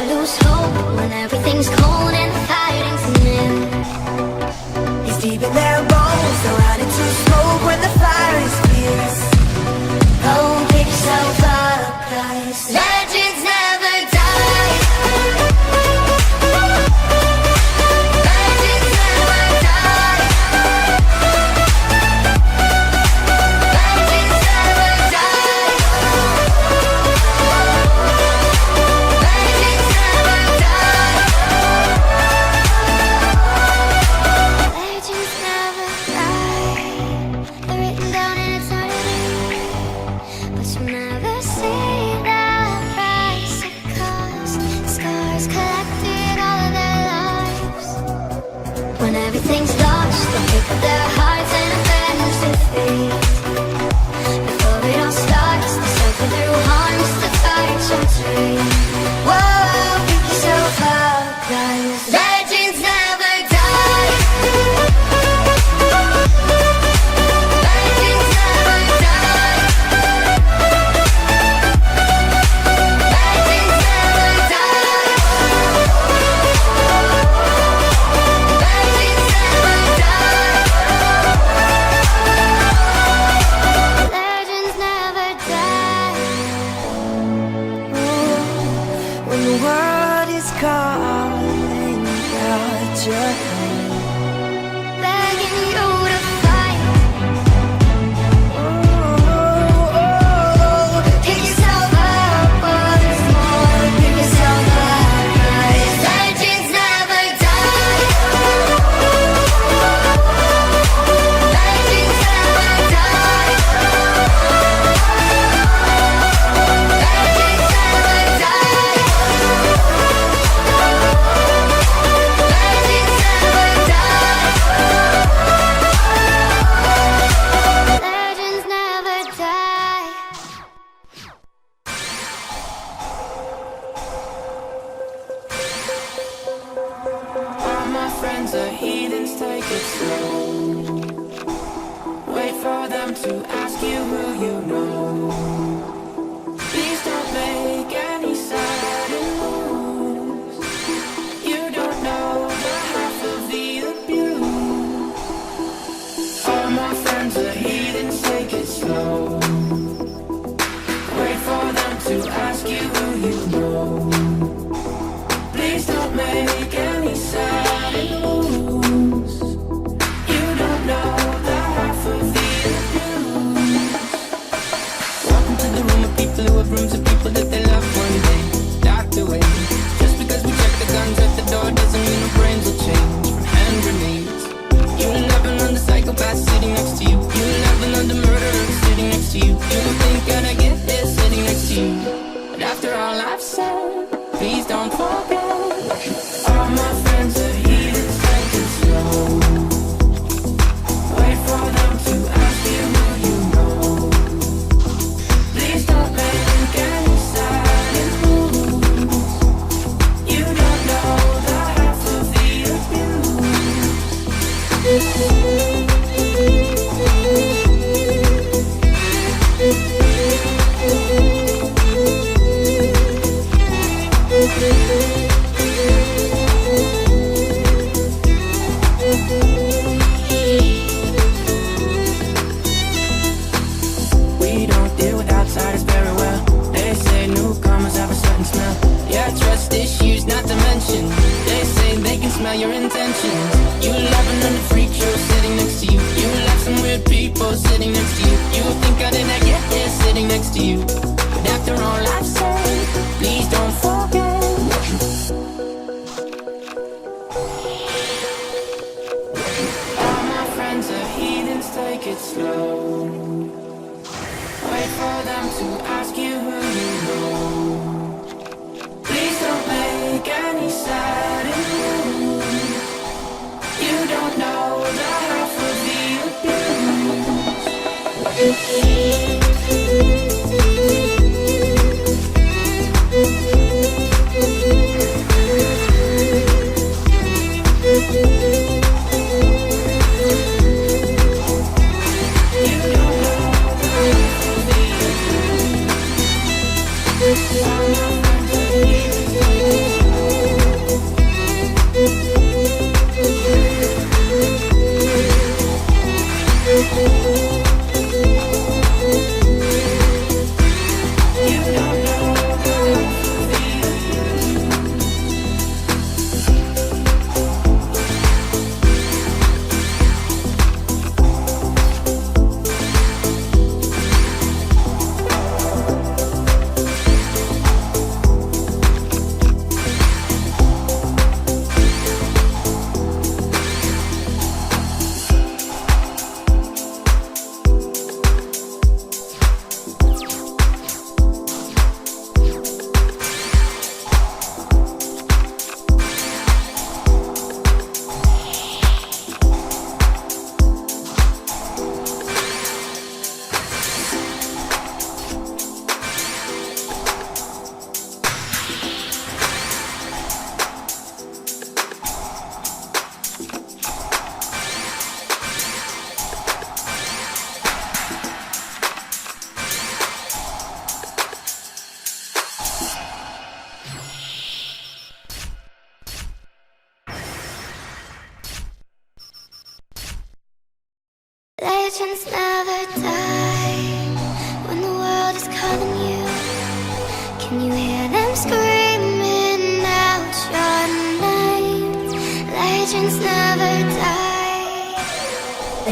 lose hope when everything's cold and the fighting's near. It's deep in their bones, they're running to smoke when the fire is fierce. Oh, pick yourself up, guys. Legends never die. Legends never die. Legends never die. Legends never die. Legends never die. They're written down and it's not but you never see the price it costs. Scars collected all of their lives. When everything's lost, they pick up their hearts and avenge defeat. Before it all starts, they suffer through harms to touch and treat. Whoa, pick yourself up, guys. Legends never die. Legends never die. Legends never die. Legends never die. Legends never die. When the world is calling out your name, Begging you to fight. Pick yourself up once more. Pick yourself up, guys. Legends never die. Legends never die. Legends never die. Legends never die. Legends never die. All my friends are heathens, take it slow. Wait for them to ask you who you know. Please don't make any sudden moves. You don't know the half of the abuse. All my friends are heathens, take it slow. Wait for them to ask you who you know. Please don't make any sudden moves. You don't know the half of the abuse. Welcome to the room of people who have rooms of people that they love one day locked away. Just because we check the guns at the door doesn't mean our brains will change from hand grenades. You love another psychopath sitting next to you. You love another murderer sitting next to you. You think I'd get this sitting next to you. But after all I've said, please don't forget. All my friends are heathens, take it slow. Wait for them to ask you who you know. Please don't make any sudden moves. You don't know the half of the We don't deal with outsiders very well. They say newcomers have a certain smell. Yeah, trust issues not to mention. They say they can smell your intentions. You love another freak show sitting next to you. You love some weird people sitting next to you. You think I didn't get there sitting next to you. But after all I've said, please don't forget. All my friends are heathens, take it slow. Wait for them to ask you who you know. Please don't make any sudden moves. You don't know the half of the abuse. I'm not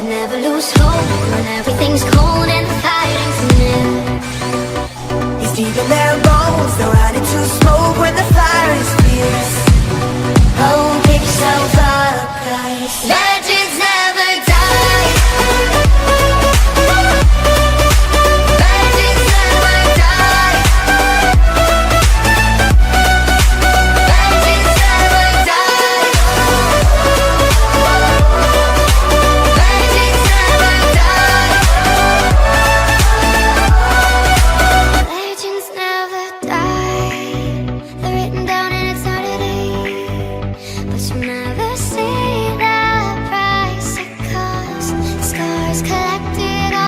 can never lose hope when everything's cold and the fighting's near. It's deep in their bones, they'll run into smoke when the fire is fierce. Oh, pick yourself up, guys. Legends